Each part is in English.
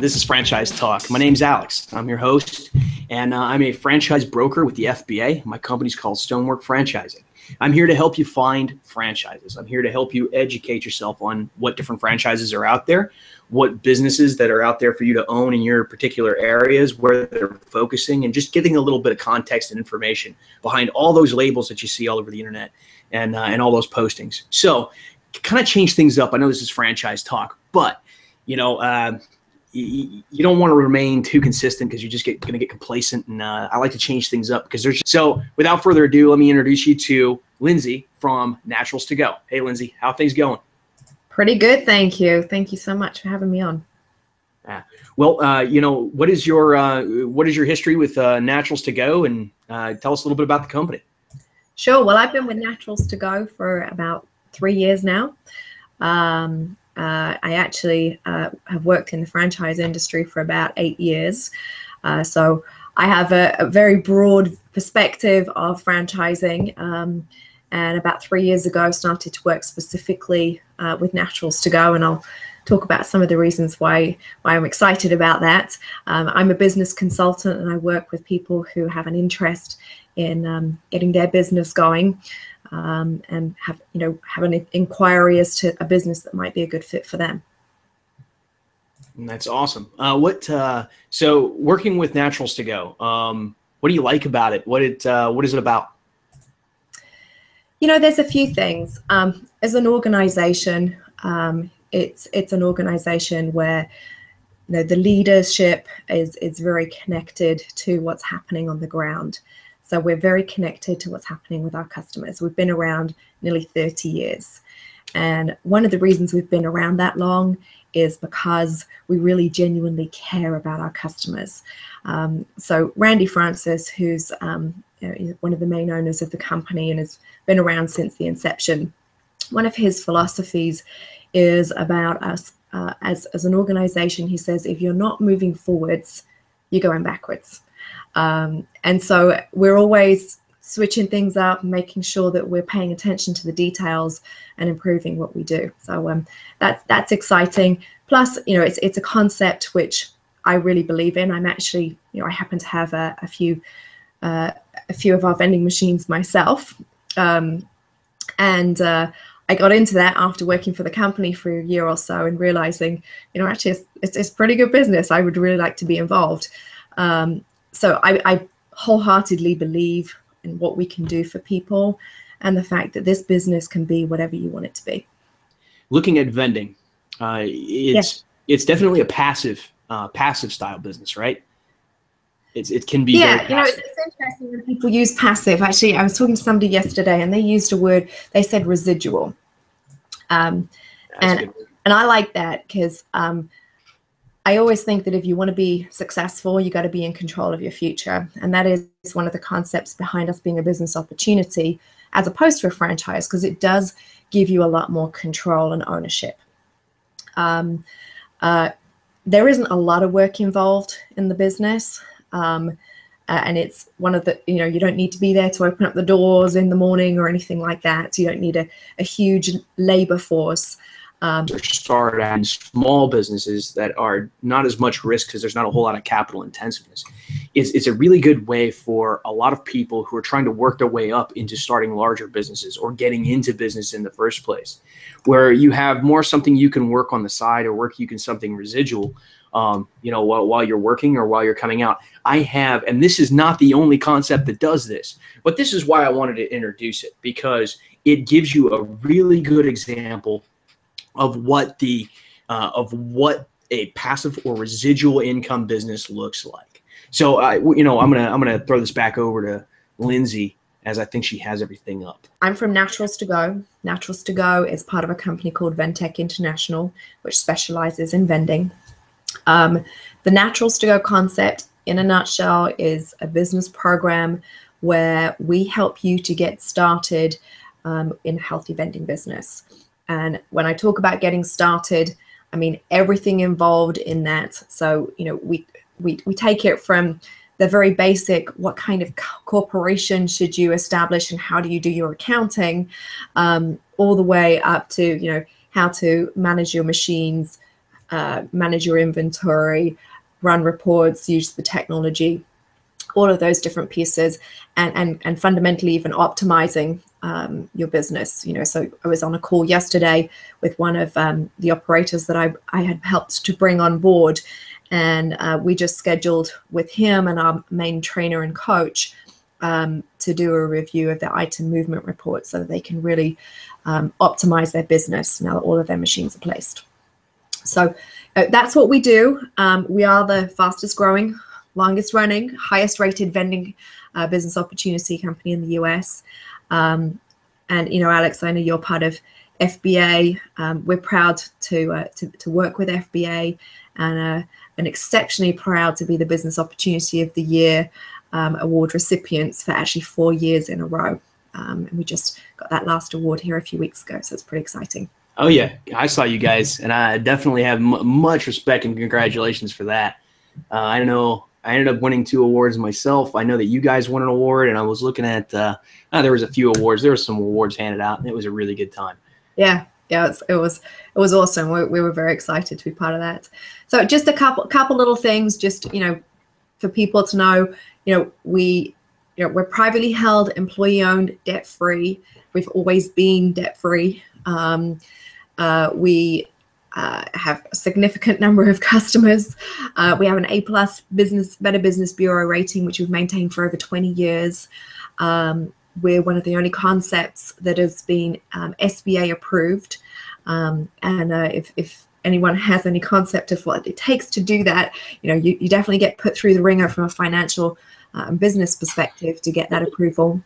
This is Franchise Talk. My name's Alex. I'm your host, and I'm a franchise broker with the FBA. My company's called Stonework Franchising. I'm here to help you find franchises. I'm here to help you educate yourself on what different franchises are out there, what businesses that are out there for you to own in your particular areas, where they're focusing, and just getting a little bit of context and information behind all those labels that you see all over the internet and all those postings. So kind of change things up. I know this is Franchise Talk, but you don't want to remain too consistent because you're just going to get complacent. And I like to change things up because so without further ado, let me introduce you to Lindsay from Naturals to Go. Hey, Lindsay, how are things going? Pretty good, thank you. Thank you so much for having me on. Well, what is your history with Naturals to Go, and tell us a little bit about the company. Sure. Well, I've been with Naturals to Go for about 3 years now. I actually have worked in the franchise industry for about 8 years. So I have a very broad perspective of franchising. And about 3 years ago, started to work specifically with Naturals to Go. And I'll talk about some of the reasons why I'm excited about that. I'm a business consultant, and I work with people who have an interest in getting their business going. And have an inquiry as to a business that might be a good fit for them. That's awesome. So working with Naturals to Go, what do you like about it? What is it about? There's a few things. As an organization, it's an organization where the leadership is very connected to what's happening on the ground. So we're very connected to what's happening with our customers. We've been around nearly 30 years. And one of the reasons we've been around that long is because we really genuinely care about our customers. So Randy Francis, who's one of the main owners of the company and has been around since the inception, one of his philosophies is about us as an organization. He says, if you're not moving forwards, you're going backwards. And so we're always switching things up, making sure that we're paying attention to the details and improving what we do. So that's exciting. Plus, it's a concept which I really believe in. I'm actually, I happen to have a few of our vending machines myself, and I got into that after working for the company for a year or so and realizing, actually it's pretty good business. I would really like to be involved. So I wholeheartedly believe in what we can do for people and the fact that this business can be whatever you want it to be. Looking at vending, it's definitely a passive style business, right? It can be very passive. It's interesting when people use passive. Actually, I was talking to somebody yesterday and they used a word, they said residual. And I like that because I always think that if you want to be successful, you got to be in control of your future. And that is one of the concepts behind us being a business opportunity as opposed to a franchise, because it does give you a lot more control and ownership. There isn't a lot of work involved in the business. And it's one of the, you don't need to be there to open up the doors in the morning or anything like that. You don't need a huge labor force. Start in small businesses that are not as much risk because there's not a whole lot of capital intensiveness. It's a really good way for a lot of people who are trying to work their way up into starting larger businesses or getting into business in the first place, where you have more something you can work on the side or something residual, while you're working or while you're coming out. And this is not the only concept that does this, but this is why I wanted to introduce it, because it gives you a really good example of what a passive or residual income business looks like. So I'm gonna throw this back over to Lindsay, as I think she has everything up. I'm from Naturals to Go. Naturals to Go is part of a company called Vending International, which specializes in vending. The Naturals to Go concept, in a nutshell, is a business program where we help you to get started in a healthy vending business. And when I talk about getting started, I mean everything involved in that. So, we take it from the very basic, what kind of corporation should you establish and how do you do your accounting, all the way up to, how to manage your machines, manage your inventory, run reports, use the technology, all of those different pieces, and fundamentally even optimizing your business. So I was on a call yesterday with one of the operators that I had helped to bring on board, and we just scheduled with him and our main trainer and coach to do a review of their item movement report so that they can really optimize their business now that all of their machines are placed. So that's what we do. We are the fastest growing, longest running, highest rated vending business opportunity company in the US. And, Alex, I know you're part of FBA. We're proud to work with FBA, and exceptionally proud to be the Business Opportunity of the Year award recipients for actually 4 years in a row. And we just got that last award here a few weeks ago, so it's pretty exciting. Oh, yeah. I saw you guys, and I definitely have much respect and congratulations for that. I know I ended up winning 2 awards myself. I know that you guys won an award, and I was looking at there was a few awards. There were some awards handed out, and it was a really good time. Yeah, it was awesome. We were very excited to be part of that. So just a couple little things, just for people to know. We're privately held, employee-owned, debt-free. We've always been debt-free. We have a significant number of customers. We have an A+ Better Business Bureau rating, which we've maintained for over 20 years. We're one of the only concepts that has been SBA approved. And if anyone has any concept of what it takes to do that, you definitely get put through the ringer from a financial business perspective to get that approval.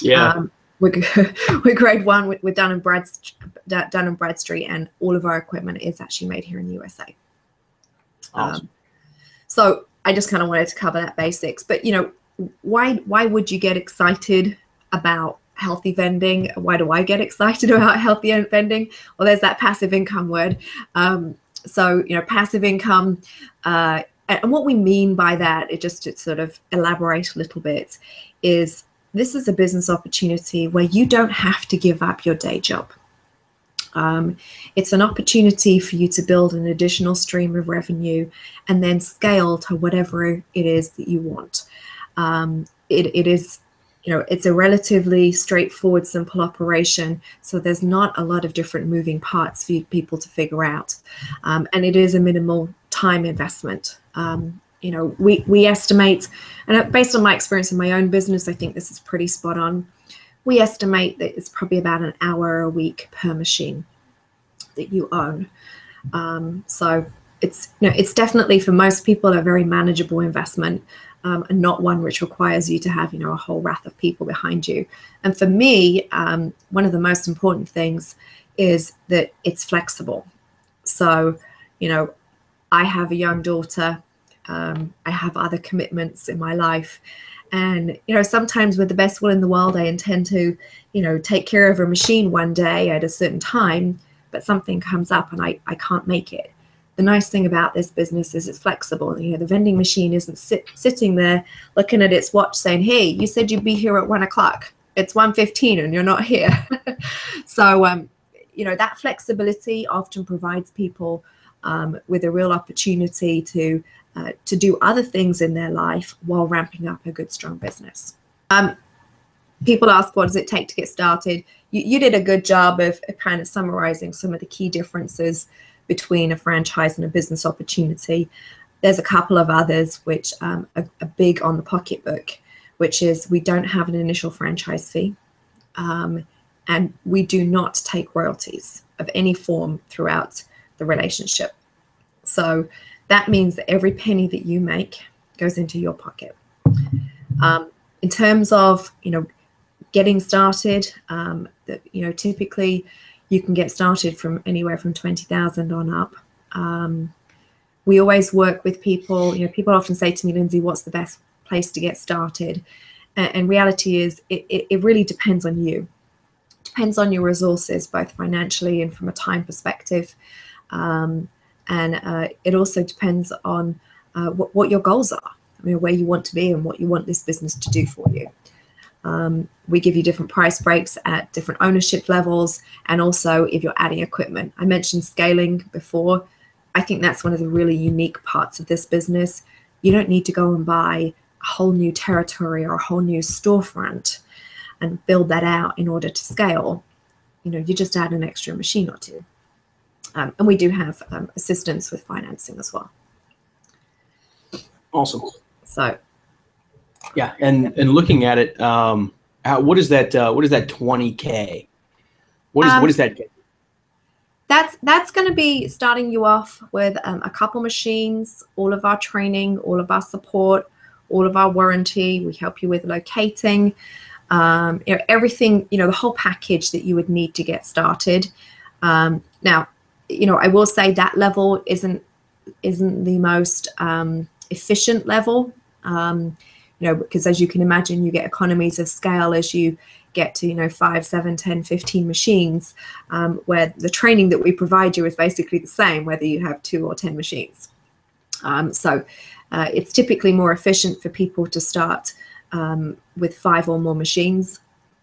Yeah. We're grade 1 with Dun & Bradstreet, and all of our equipment is actually made here in the USA. Awesome. So I just kind of wanted to cover that basics. But why would you get excited about healthy vending? Why do I get excited about healthy vending? Well, there's that passive income word. So passive income, and what we mean by that, just to sort of elaborate a little bit, is this is a business opportunity where you don't have to give up your day job. It's an opportunity for you to build an additional stream of revenue and then scale to whatever it is that you want. It is, it's a relatively straightforward, simple operation. So there's not a lot of different moving parts for people to figure out. And it is a minimal time investment. We estimate, and based on my experience in my own business, I think this is pretty spot on. We estimate that it's probably about an hour a week per machine that you own. So it's definitely, for most people, a very manageable investment, and not one which requires you to have a whole raft of people behind you. And for me, one of the most important things is that it's flexible. So I have a young daughter. I have other commitments in my life, and sometimes with the best will in the world, I intend to take care of a machine one day at a certain time, but something comes up and I can't make it. The nice thing about this business is it's flexible. The vending machine isn't sitting there looking at its watch saying, hey, you said you'd be here at 1 o'clock. It's 1:15 and you're not here. So that flexibility often provides people with a real opportunity to do other things in their life while ramping up a good, strong business. People ask, what does it take to get started? You did a good job of kind of summarizing some of the key differences between a franchise and a business opportunity. There's a couple of others which are big on the pocketbook, which is we don't have an initial franchise fee, and we do not take royalties of any form throughout the relationship. So that means that every penny that you make goes into your pocket. In terms of, getting started, typically you can get started from anywhere from 20,000 on up. We always work with people. People often say to me, Lindsay, what's the best place to get started? And reality is, it really depends on you. It depends on your resources, both financially and from a time perspective. And it also depends on what your goals are, where you want to be and what you want this business to do for you. We give you different price breaks at different ownership levels, and also if you're adding equipment. I mentioned scaling before. I think that's one of the really unique parts of this business. You don't need to go and buy a whole new territory or a whole new storefront and build that out in order to scale. You just add an extra machine or two. And we do have assistance with financing as well. Awesome. So, yeah, and looking at it, what is that 20K? What is that? That's going to be starting you off with a couple machines, all of our training, all of our support, all of our warranty. We help you with locating, everything, the whole package that you would need to get started. Now, I will say that level isn't the most efficient level, because as you can imagine, you get economies of scale as you get to 5, 7, 10, 15 machines, where the training that we provide you is basically the same whether you have 2 or 10 machines. So it's typically more efficient for people to start with 5 or more machines,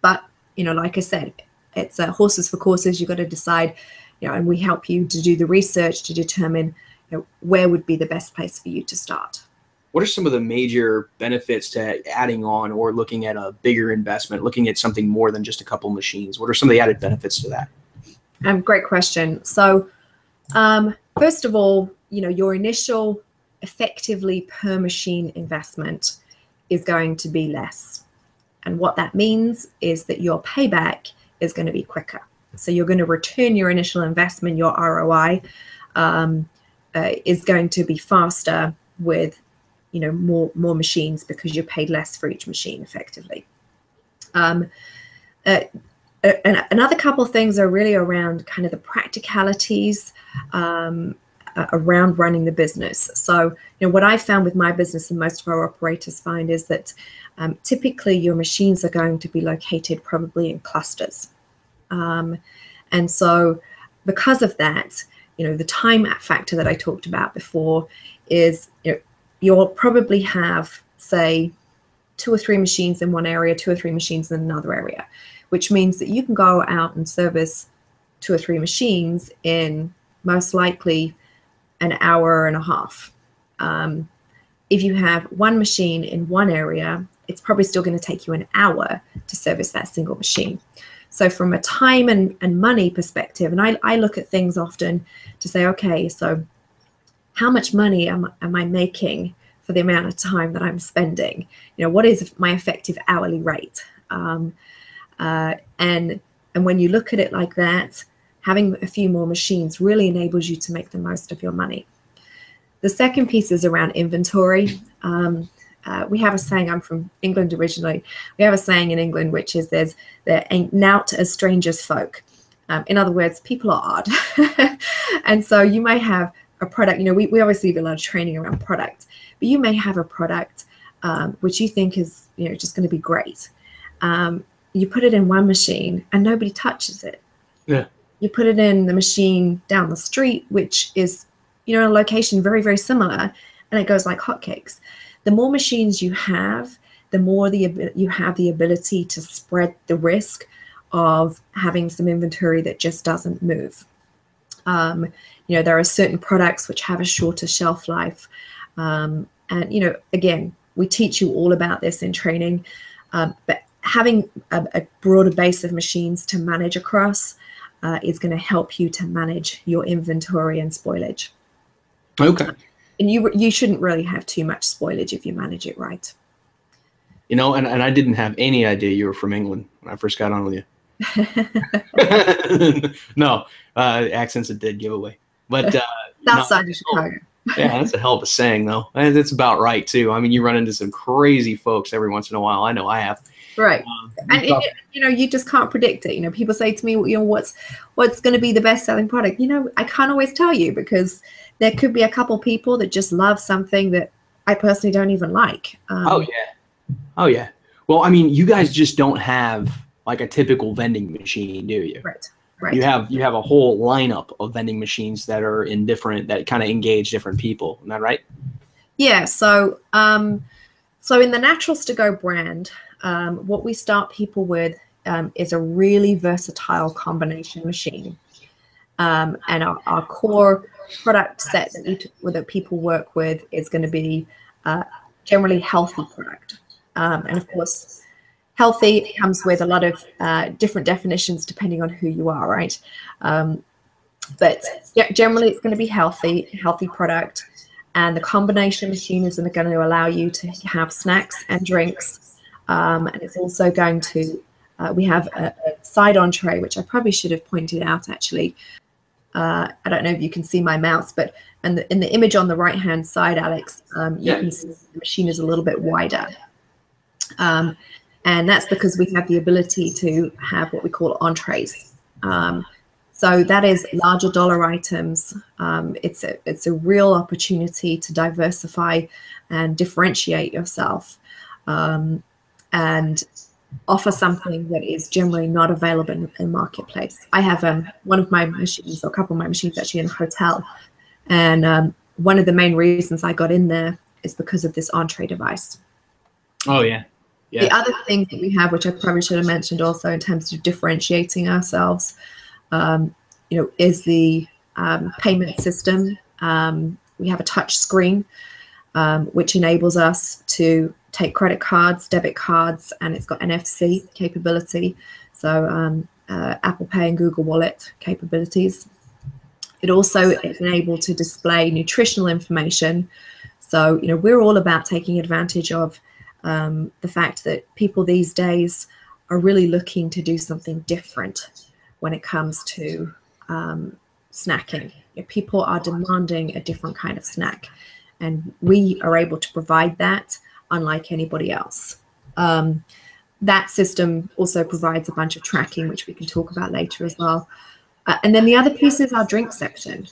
but like I said, it's horses for courses. You've got to decide, and we help you to do the research to determine where would be the best place for you to start. What are some of the major benefits to adding on or looking at a bigger investment, looking at something more than just a couple machines? What are some of the added benefits to that? Great question. So first of all, your initial effectively per machine investment is going to be less. And what that means is that your payback is going to be quicker. So you're going to return your initial investment, your ROI is going to be faster with more machines because you're paid less for each machine effectively. And another couple of things are really around kind of the practicalities around running the business. So, what I found with my business and most of our operators find is that typically your machines are going to be located probably in clusters. And so because of that, the time factor that I talked about before is, you'll probably have, say, 2 or 3 machines in one area, 2 or 3 machines in another area, which means that you can go out and service 2 or 3 machines in most likely an hour and a half. If you have 1 machine in one area, it's probably still going to take you an hour to service that single machine. So from a time and money perspective, and I look at things often to say, okay, so how much money am I making for the amount of time that I'm spending? What is my effective hourly rate? And when you look at it like that, having a few more machines really enables you to make the most of your money. The second piece is around inventory. We have a saying, I'm from England originally, we have a saying in England, which is there ain't nought as strange as folk. In other words, people are odd. And so you may have a product, we obviously do a lot of training around product, but you may have a product which you think is just going to be great. You put it in one machine and nobody touches it. Yeah. You put it in the machine down the street, which is a location very, very similar, and it goes like hotcakes. The more machines you have, the more you have the ability to spread the risk of having some inventory that just doesn't move. There are certain products which have a shorter shelf life. And, again, we teach you all about this in training, but having a broader base of machines to manage across is going to help you to manage your inventory and spoilage. Okay. And you shouldn't really have too much spoilage if you manage it right. And I didn't have any idea you were from England when I first got on with you. No, accent's a dead giveaway. But outside of Chicago. Yeah, that's a hell of a saying, though. And it's about right, too. I mean, you run into some crazy folks every once in a while. I know I have. Right. And you just can't predict it. People say to me, what's going to be the best selling product? I can't always tell you, because there could be a couple people that just love something that I personally don't even like. Oh yeah. Well, I mean, you guys just don't have like a typical vending machine, do you? Right. Right. You have a whole lineup of vending machines that are that kind of engage different people. Isn't that right? Yeah. So in the Naturals to Go brand, what we start people with is a really versatile combination machine. And our core product set that people work with is going to be generally healthy product. And of course, healthy comes with a lot of different definitions depending on who you are, right? But yeah, generally it's going to be healthy product. And the combination machine is going to allow you to have snacks and drinks. And it's also going to, we have a side entree, which I probably should have pointed out actually. I don't know if you can see my mouse, but in the image on the right-hand side, Alex, you can see the machine is a little bit wider. And that's because we have the ability to have what we call entrees. So that is larger dollar items. It's a real opportunity to diversify and differentiate yourself and offer something that is generally not available in the marketplace. I have one of my machines, or a couple of my machines actually, in a hotel. And one of the main reasons I got in there is because of this entree device. Oh, yeah. Yeah. The other thing that we have, which I probably should have mentioned also in terms of differentiating ourselves, is the payment system. We have a touch screen, which enables us to take credit cards, debit cards, and it's got NFC capability. So Apple Pay and Google Wallet capabilities. It also is able to display nutritional information. So, we're all about taking advantage of the fact that people these days are really looking to do something different when it comes to snacking. People are demanding a different kind of snack, and we are able to provide that unlike anybody else. That system also provides a bunch of tracking, which we can talk about later as well. And then the other piece is our drink section.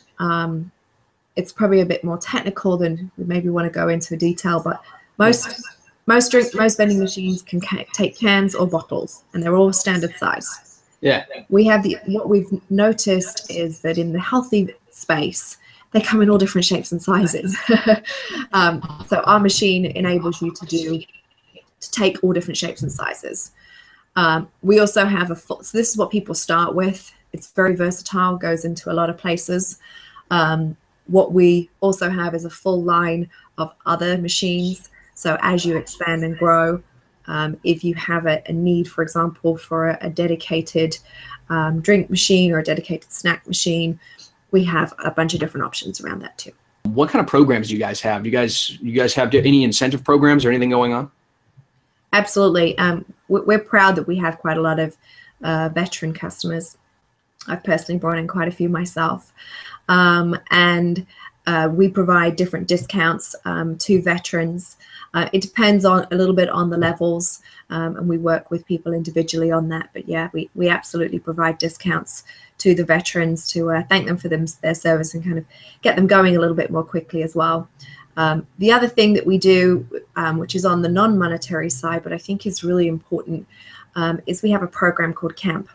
It's probably a bit more technical than we maybe want to go into detail, but most vending machines can take cans or bottles, and they're all standard size. Yeah. What we've noticed is that in the healthy space, they come in all different shapes and sizes. So our machine enables you to take all different shapes and sizes. We also have so this is what people start with. It's very versatile, goes into a lot of places. What we also have is a full line of other machines. So as you expand and grow, if you have a need, for example, for a dedicated drink machine or a dedicated snack machine, we have a bunch of different options around that too. What kind of programs do you guys have? Do you guys have any incentive programs or anything going on? Absolutely. We're proud that we have quite a lot of veteran customers. I've personally brought in quite a few myself. And we provide different discounts to veterans. It depends a little bit on the levels, and we work with people individually on that. But yeah, we absolutely provide discounts to the veterans to thank them for their service and kind of get them going a little bit more quickly as well. The other thing that we do, which is on the non-monetary side, but I think is really important, is we have a program called Camp.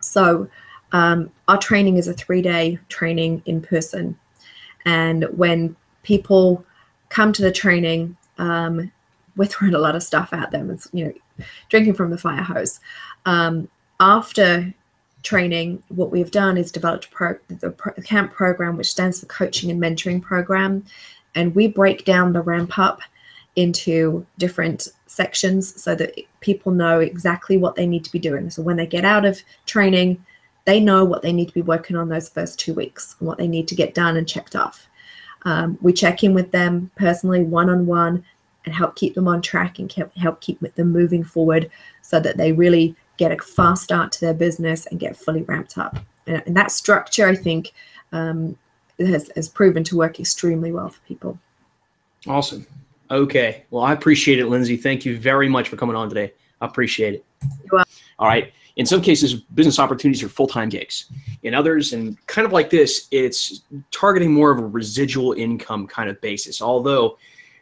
So our training is a 3-day training in person. And when people come to the training, we're throwing a lot of stuff at them. It's, drinking from the fire hose. After training, what we've done is developed the CAMP program, which stands for Coaching and Mentoring Program. And we break down the ramp up into different sections so that people know exactly what they need to be doing. So when they get out of training, they know what they need to be working on those first 2 weeks and what they need to get done and checked off. We check in with them personally, one-on-one, and help keep them on track and help keep them moving forward so that they really get a fast start to their business and get fully ramped up. And that structure, I think, has proven to work extremely well for people. Awesome. Okay. Well, I appreciate it, Lindsay. Thank you very much for coming on today. I appreciate it. You're welcome. All right. In some cases, business opportunities are full-time gigs. In others, and kind of like this, it's targeting more of a residual income kind of basis. Although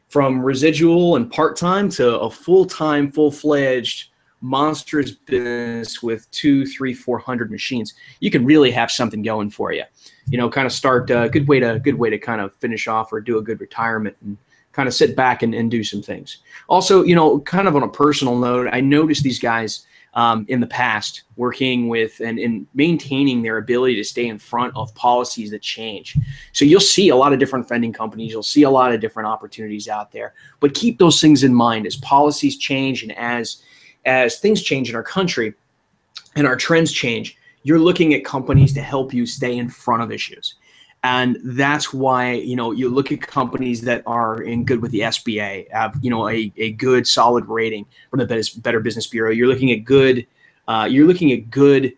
from residual and part-time to a full-time, full-fledged monstrous business with 200, 300, 400 machines, you can really have something going for you. Kind of start a good way to kind of finish off or do a good retirement and kind of sit back and do some things. Also, kind of on a personal note, I noticed these guys in the past, working with and maintaining their ability to stay in front of policies that change. So you'll see a lot of different vending companies. You'll see a lot of different opportunities out there. But keep those things in mind as policies change and as things change in our country and our trends change. You're looking at companies to help you stay in front of issues. And that's why, you look at companies that are in good with the SBA, have, a good solid rating from the Better Business Bureau. You're looking at good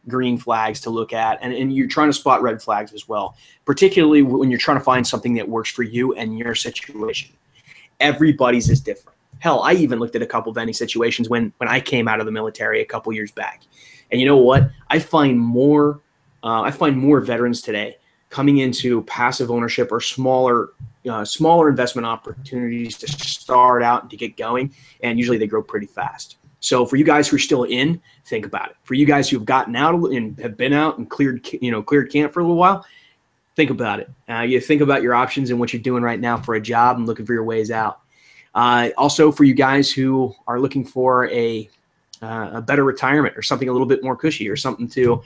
green flags to look at, and you're trying to spot red flags as well, particularly when you're trying to find something that works for you and your situation. Everybody's is different. Hell, I even looked at a couple vending situations when I came out of the military a couple years back. And you know what? I find more veterans today coming into passive ownership or smaller investment opportunities to start out and to get going, and usually they grow pretty fast. So for you guys who are still in, think about it. For you guys who have gotten out and have been out and cleared camp for a little while, think about it. You think about your options and what you're doing right now for a job and looking for your ways out. Also, for you guys who are looking for a better retirement or something a little bit more cushy or something to,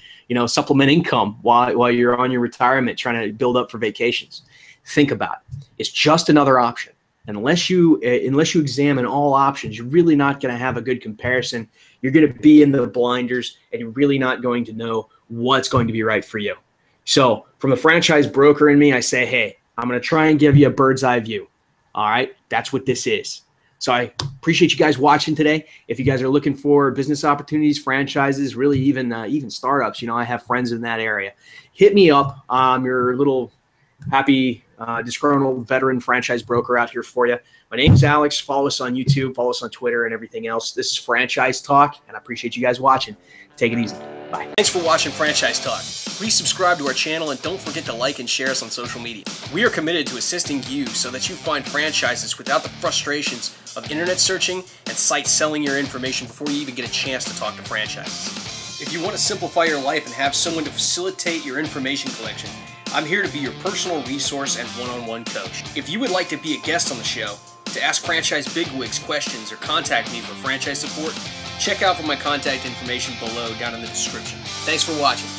supplement income while you're on your retirement, trying to build up for vacations. Think about it. It's just another option. Unless you examine all options, you're really not going to have a good comparison. You're going to be in the blinders, and you're really not going to know what's going to be right for you. So from the franchise broker in me, I say, hey, I'm going to try and give you a bird's eye view. All right, that's what this is. So I appreciate you guys watching today. If you guys are looking for business opportunities, franchises, really even startups, I have friends in that area. Hit me up. Your little happy, disgruntled veteran franchise broker out here for you. My name's Alex. Follow us on YouTube, follow us on Twitter, and everything else. This is Franchise Talk, and I appreciate you guys watching. Take it easy. Bye. Thanks for watching Franchise Talk. Please subscribe to our channel and don't forget to like and share us on social media. We are committed to assisting you so that you find franchises without the frustrations of internet searching and sites selling your information before you even get a chance to talk to franchises. If you want to simplify your life and have someone to facilitate your information collection, I'm here to be your personal resource and one-on-one coach. If you would like to be a guest on the show, to ask franchise bigwigs questions, or contact me for franchise support, check out for my contact information below down in the description. Thanks for watching.